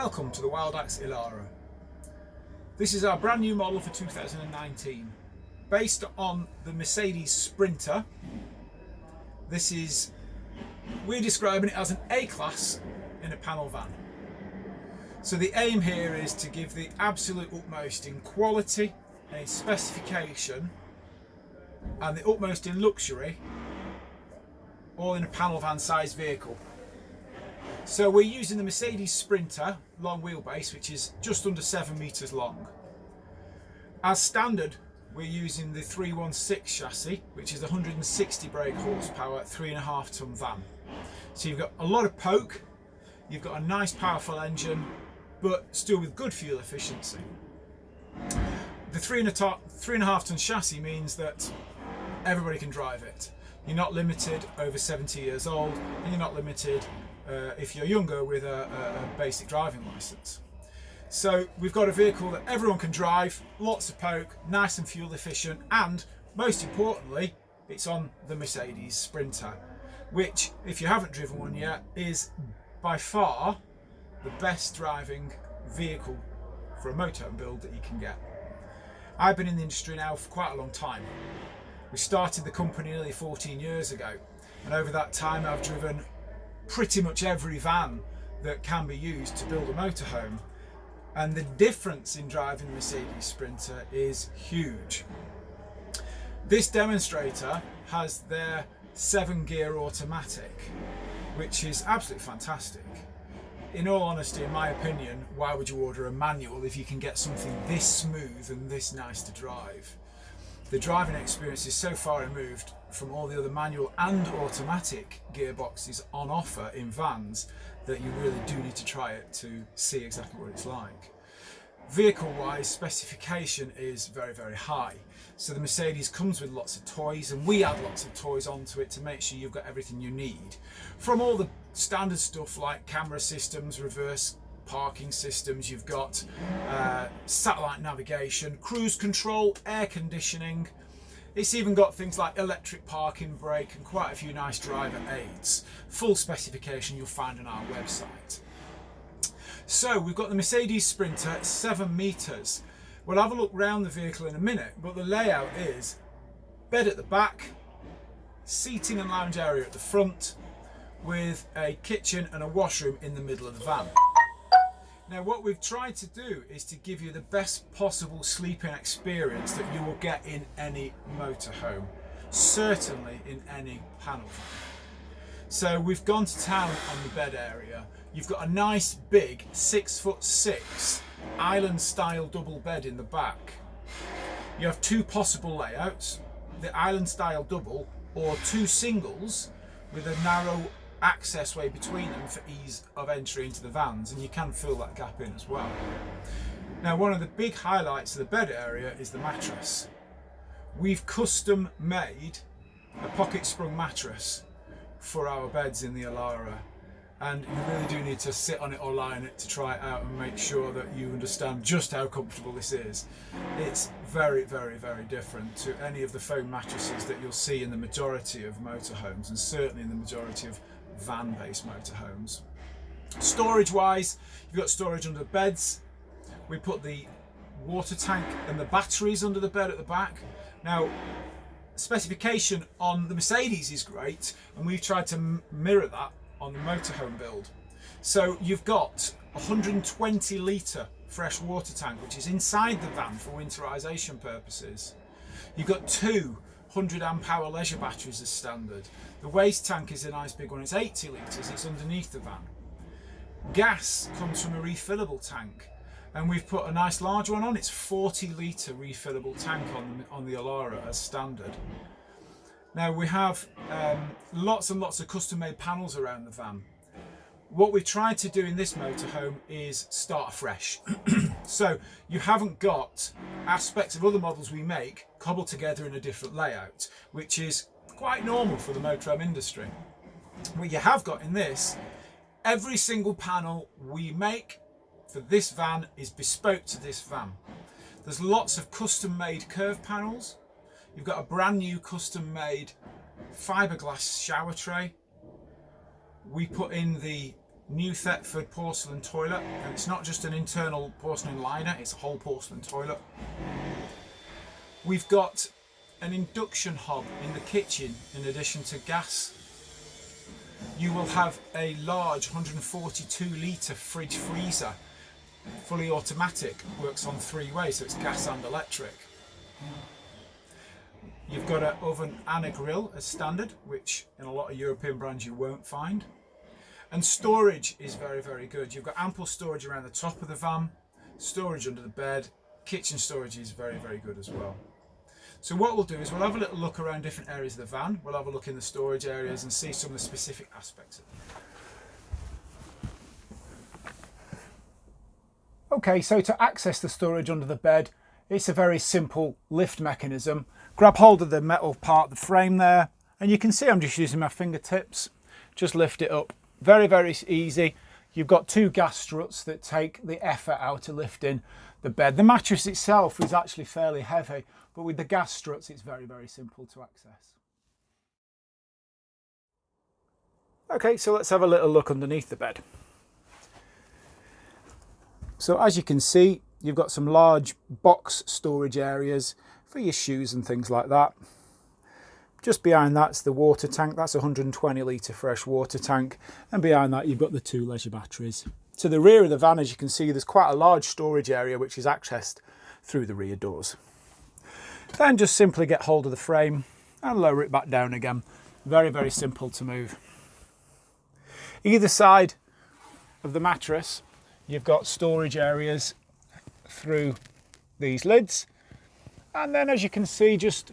Welcome to the WildAx Elara. This is our brand new model for 2019. Based on the Mercedes Sprinter, we're describing it as an A-class in a panel van. So the aim here is to give the absolute utmost in quality and in specification and the utmost in luxury, all in a panel van sized vehicle. So we're using the Mercedes Sprinter long wheelbase, which is just under 7 meters long. As standard, we're using the 316 chassis, which is 160 brake horsepower, 3.5 ton van. So you've got a lot of poke, you've got a nice powerful engine, but still with good fuel efficiency. The 3.5 ton chassis means that everybody can drive it. You're not limited over 70 years old, and you're not limited if you're younger with a basic driving license. So we've got a vehicle that everyone can drive, lots of poke, nice and fuel efficient, and most importantly, it's on the Mercedes Sprinter, which, if you haven't driven one yet, is by far the best driving vehicle for a motorhome build that you can get. I've been in the industry now for quite a long time. We started the company nearly 14 years ago, and over that time I've driven pretty much every van that can be used to build a motorhome, and the difference in driving the Mercedes Sprinter is huge. This demonstrator has their 7-gear automatic, which is absolutely fantastic. In all honesty, in my opinion, why would you order a manual if you can get something this smooth and this nice to drive? The driving experience is so far removed from all the other manual and automatic gearboxes on offer in vans that you really do need to try it to see exactly what it's like. Vehicle-wise, specification is very, very high. So the Mercedes comes with lots of toys, and we add lots of toys onto it to make sure you've got everything you need. From all the standard stuff like camera systems, reverse parking systems, you've got satellite navigation, cruise control, air conditioning. It's even got things like electric parking brake and quite a few nice driver aids. Full specification you'll find on our website. So we've got the Mercedes Sprinter at 7 meters. We'll have a look round the vehicle in a minute, but the layout is bed at the back, seating and lounge area at the front, with a kitchen and a washroom in the middle of the van. Now, what we've tried to do is to give you the best possible sleeping experience that you will get in any motorhome, certainly in any panel van. So we've gone to town on the bed area. You've got a nice big 6'6" island style double bed in the back. You have two possible layouts, the island style double or two singles with a narrow access way between them for ease of entry into the vans, and you can fill that gap in as well. Now, one of the big highlights of the bed area is the mattress. We've custom made a pocket sprung mattress for our beds in the Elara, and you really do need to sit on it or lie on it to try it out and make sure that you understand just how comfortable this is. It's very, very, very different to any of the foam mattresses that you'll see in the majority of motorhomes, and certainly in the majority of van-based motorhomes. Storage-wise, you've got storage under the beds. We put the water tank and the batteries under the bed at the back. Now, specification on the Mercedes is great, and we've tried to mirror that on the motorhome build. So you've got a 120 litre fresh water tank, which is inside the van for winterization purposes. You've got two 100 amp hour leisure batteries as standard. The waste tank is a nice big one, it's 80 litres, it's underneath the van. Gas comes from a refillable tank, and we've put a nice large one on. It's 40 litre refillable tank on the Elara as standard. Now we have lots and lots of custom made panels around the van. What we've tried to do in this motorhome is start afresh. So you haven't got aspects of other models we make cobbled together in a different layout, which is quite normal for the motorhome industry. What you have got in this, every single panel we make for this van is bespoke to this van. There's lots of custom made curved panels. You've got a brand new custom made fiberglass shower tray. We put in the new Thetford porcelain toilet, and it's not just an internal porcelain liner, it's a whole porcelain toilet. We've got an induction hob in the kitchen in addition to gas. You will have a large 142 litre fridge freezer, fully automatic, works on 3 ways, so it's gas and electric. You've got an oven and a grill as standard, which in a lot of European brands you won't find. And storage is very, very good. You've got ample storage around the top of the van, storage under the bed, kitchen storage is very, very good as well. So what we'll do is we'll have a little look around different areas of the van, we'll have a look in the storage areas and see some of the specific aspects of it. Okay, so to access the storage under the bed, it's a very simple lift mechanism. Grab hold of the metal part of the frame there, and you can see I'm just using my fingertips. Just lift it up. Very, very easy. You've got 2 gas struts that take the effort out of lifting the bed. The mattress itself is actually fairly heavy, but with the gas struts, it's very, very simple to access. Okay, so let's have a little look underneath the bed. So as you can see, you've got some large box storage areas for your shoes and things like that. Just behind that's the water tank, that's a 120 litre fresh water tank, and behind that you've got the 2 leisure batteries. To the rear of the van, as you can see, there's quite a large storage area which is accessed through the rear doors. Then just simply get hold of the frame and lower it back down again. Very, very simple to move. Either side of the mattress you've got storage areas through these lids, and then as you can see just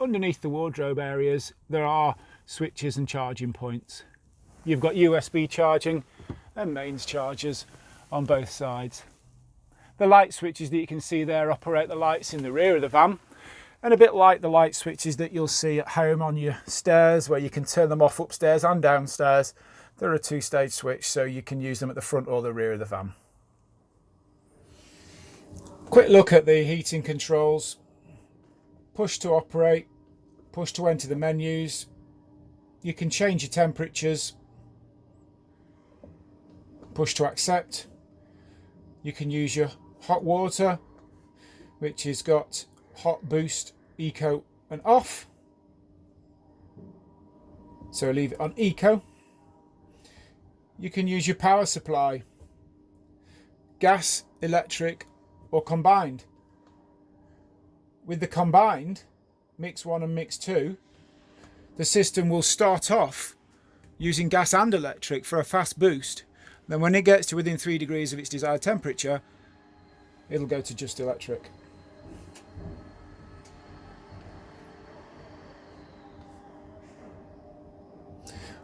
underneath the wardrobe areas there are switches and charging points. You've got USB charging and mains chargers on both sides. The light switches that you can see there operate the lights in the rear of the van, and a bit like the light switches that you'll see at home on your stairs where you can turn them off upstairs and downstairs. They're a 2-stage switch, so you can use them at the front or the rear of the van. Quick look at the heating controls. Push to operate, push to enter the menus. You can change your temperatures. Push to accept. You can use your hot water, which has got hot, boost, eco and off. So leave it on eco. You can use your power supply, gas, electric or combined. With the combined, mix 1 and mix 2, the system will start off using gas and electric for a fast boost. Then when it gets to within 3 degrees of its desired temperature, it'll go to just electric.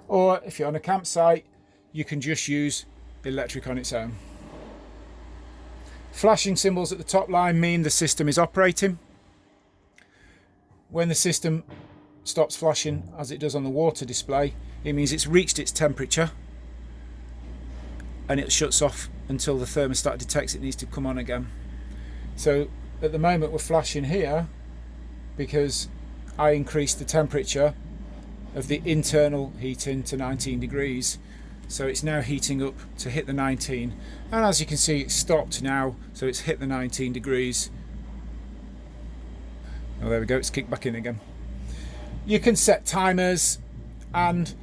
Or if you're on a campsite, you can just use electric on its own. Flashing symbols at the top line mean the system is operating. When the system stops flashing, as it does on the water display, it means it's reached its temperature and it shuts off until the thermostat detects it needs to come on again. So at the moment we're flashing here because I increased the temperature of the internal heating to 19 degrees. So it's now heating up to hit the 19, and as you can see it's stopped now, so it's hit the 19 degrees. Oh, there we go, it's kicked back in again. You can set timers, and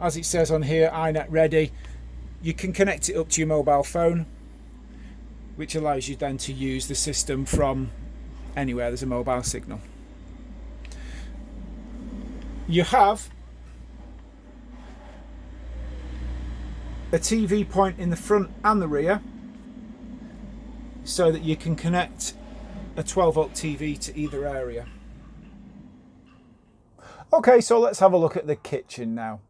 as it says on here, iNet ready, you can connect it up to your mobile phone, which allows you then to use the system from anywhere there's a mobile signal. You have a TV point in the front and the rear so that you can connect a 12-volt TV to either area. Okay, so let's have a look at the kitchen now.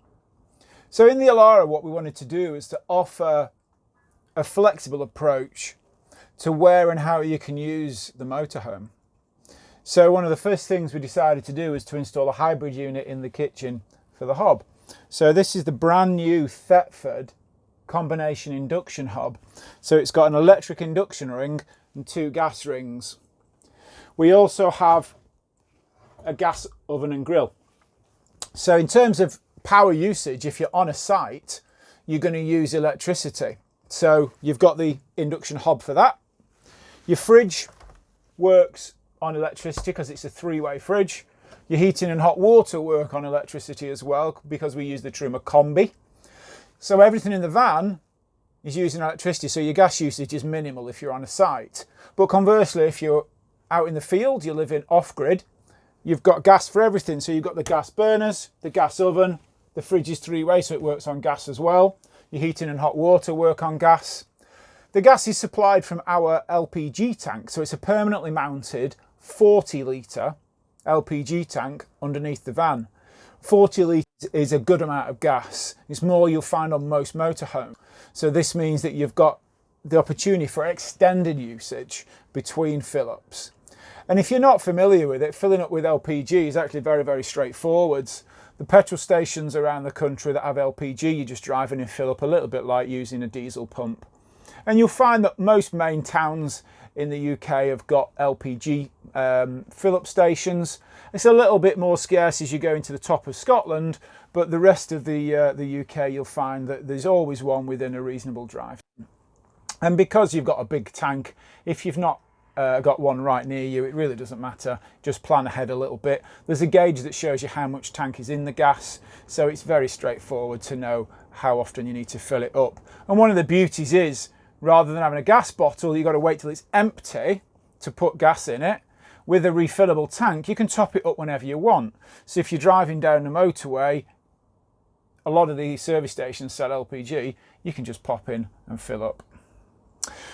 So in the Elara, what we wanted to do is to offer a flexible approach to where and how you can use the motorhome. So one of the first things we decided to do was to install a hybrid unit in the kitchen for the hob. So this is the brand new Thetford combination induction hob. So it's got an electric induction ring and 2 gas rings. We also have a gas oven and grill. So in terms of power usage, if you're on a site, you're going to use electricity. So you've got the induction hob for that. Your fridge works on electricity because it's a three-way fridge. Your heating and hot water work on electricity as well because we use the Truma Combi. So everything in the van is using electricity, so your gas usage is minimal if you're on a site. But conversely, if you're out in the field, you're living off-grid, you've got gas for everything. So you've got the gas burners, the gas oven, the fridge is three-way, so it works on gas as well. Your heating and hot water work on gas. The gas is supplied from our LPG tank, so it's a permanently mounted 40-litre LPG tank underneath the van. 40 litres is a good amount of gas. It's more you'll find on most motorhomes. So this means that you've got the opportunity for extended usage between fill-ups. And if you're not familiar with it, filling up with LPG is actually very, very straightforward. The petrol stations around the country that have LPG, you just drive in and fill up a little bit like using a diesel pump. And you'll find that most main towns in the UK have got LPG fill-up stations. It's a little bit more scarce as you go into the top of Scotland, but the rest of the UK you'll find that there's always one within a reasonable drive. And because you've got a big tank, if you've not got one right near you, it really doesn't matter. Just plan ahead a little bit. There's a gauge that shows you how much tank is in the gas, so it's very straightforward to know how often you need to fill it up. And one of the beauties is, rather than having a gas bottle, you've got to wait till it's empty to put gas in it. With a refillable tank, you can top it up whenever you want. So if you're driving down the motorway, a lot of the service stations sell LPG, you can just pop in and fill up.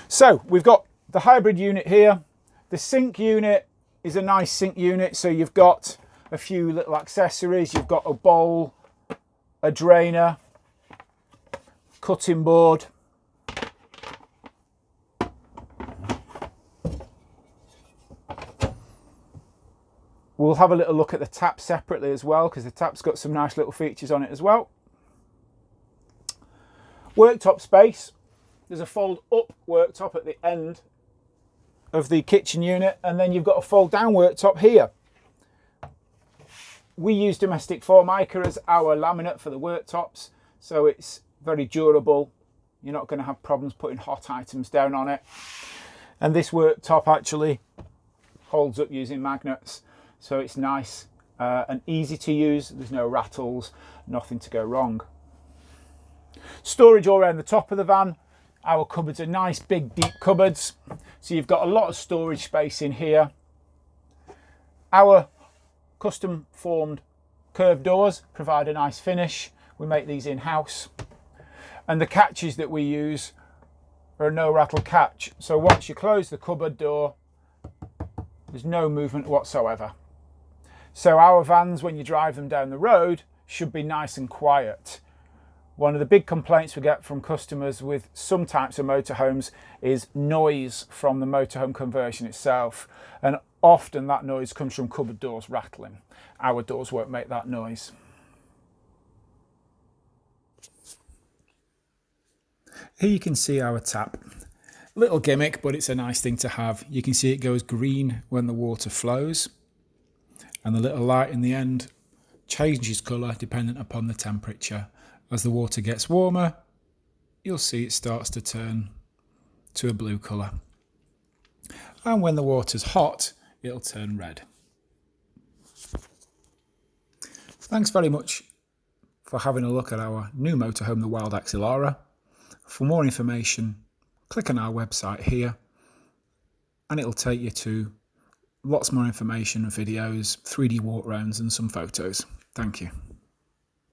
So we've got the hybrid unit here. The sink unit is a nice sink unit. So you've got a few little accessories. You've got a bowl, a drainer, cutting board. We'll have a little look at the tap separately as well, because the tap's got some nice little features on it as well. Worktop space. There's a fold up worktop at the end of the kitchen unit, and then you've got a fold down worktop here. We use domestic Formica as our laminate for the worktops, so it's very durable. You're not going to have problems putting hot items down on it. And this worktop actually holds up using magnets. So it's nice and easy to use. There's no rattles, nothing to go wrong. Storage all around the top of the van. Our cupboards are nice, big, deep cupboards. So you've got a lot of storage space in here. Our custom formed curved doors provide a nice finish. We make these in-house. And the catches that we use are a no rattle catch. So once you close the cupboard door, there's no movement whatsoever. So our vans, when you drive them down the road, should be nice and quiet. One of the big complaints we get from customers with some types of motorhomes is noise from the motorhome conversion itself. And often that noise comes from cupboard doors rattling. Our doors won't make that noise. Here you can see our tap. Little gimmick, but it's a nice thing to have. You can see it goes green when the water flows, and the little light in the end changes colour dependent upon the temperature. As the water gets warmer, you'll see it starts to turn to a blue colour. And when the water's hot, it'll turn red. Thanks very much for having a look at our new motorhome, the WildAx Elara. For more information, click on our website here and it'll take you to lots more information and videos, 3D walk rounds and some photos. Thank you.